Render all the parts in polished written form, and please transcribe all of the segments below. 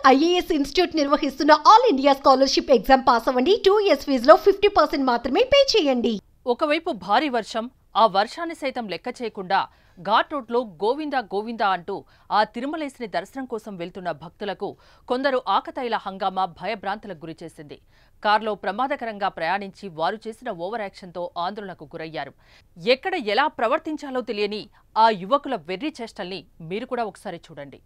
IAS institute నిర్వహిస్తున్న all India scholarship exam pass అవ్వండి. 2 years ఫీజులో 50% మాత్రమే పే చేయండి. ఒకవైపు భారీ వర్షం, ఆ వర్షాన్ని సైతం లెక్క చేయకుండా ఘాట్ రోడ్లో గోవిందా గోవిందా అంటూ ఆ తిరుమలేసిని దర్శనం కోసం వెళ్తున్న భక్తులకు కొందరు ఆకతాయిల హంగామా భయభ్రాంతులకు గురిచేసింది. కారులో ప్రమాదకరంగా ప్రయాణించి వారు చేసిన ఓవర్ యాక్షన్తో ఆందోళనకు గురయ్యారు. ఎక్కడ ఎలా ప్రవర్తించాలో తెలియని ఆ యువకుల వెర్రి చేష్టల్ని మీరు కూడా ఒకసారి చూడండి.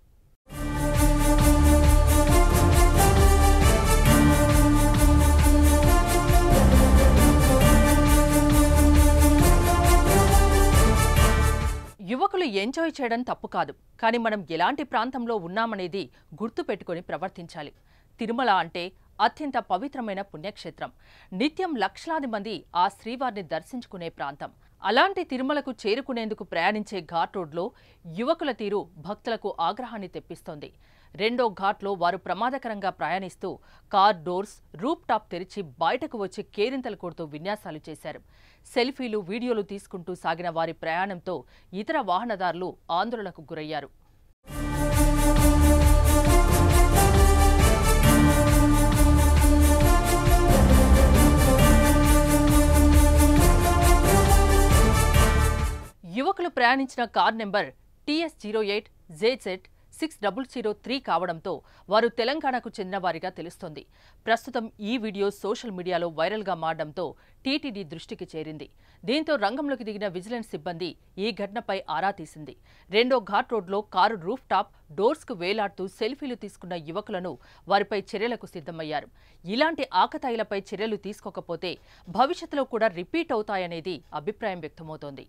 యువకులు ఎంజాయ్ చేయడం తప్పు కాదు, కానీ మనం ఎలాంటి ప్రాంతంలో ఉన్నామనేది గుర్తు పెట్టుకుని ప్రవర్తించాలి. తిరుమల అంటే అత్యంత పవిత్రమైన పుణ్యక్షేత్రం. నిత్యం లక్షలాది మంది ఆ శ్రీవారిని దర్శించుకునే ప్రాంతం. అలాంటి తిరుమలకు చేరుకునేందుకు ప్రయాణించే ఘాట్ రోడ్లో యువకుల తీరు భక్తులకు ఆగ్రహాన్ని తెప్పిస్తోంది. రెండో ఘాట్లో వారు ప్రమాదకరంగా ప్రయాణిస్తూ కార్ డోర్స్, రూప్ టాప్ తెరిచి బయటకు వచ్చి కేరింతలు కొడుతూ విన్యాసాలు చేశారు. సెల్ఫీలు, వీడియోలు తీసుకుంటూ సాగిన వారి ప్రయాణంతో ఇతర వాహనదారులు ఆందోళనకు గురయ్యారు. యువకులు ప్రయాణించిన కార్ నెంబర్ TS08ZZ6003 కావడంతో వారు తెలంగాణకు చెందిన వారిగా తెలుస్తోంది. ప్రస్తుతం ఈ వీడియో సోషల్ మీడియాలో వైరల్గా మారడంతో టీటీడీ దృష్టికి చేరింది. దీంతో రంగంలోకి దిగిన విజిలెన్స్ సిబ్బంది ఈ ఘటనపై ఆరా తీసింది. రెండో ఘాట్ రోడ్లో కారు రూఫ్ టాప్ డోర్స్కు వేలాడుతూ సెల్ఫీలు తీసుకున్న యువకులను వారిపై చర్యలకు సిద్ధమయ్యారు. ఇలాంటి ఆకతాయిలపై చర్యలు తీసుకోకపోతే భవిష్యత్తులో కూడా రిపీట్ అవుతాయనేది అభిప్రాయం వ్యక్తమవుతోంది.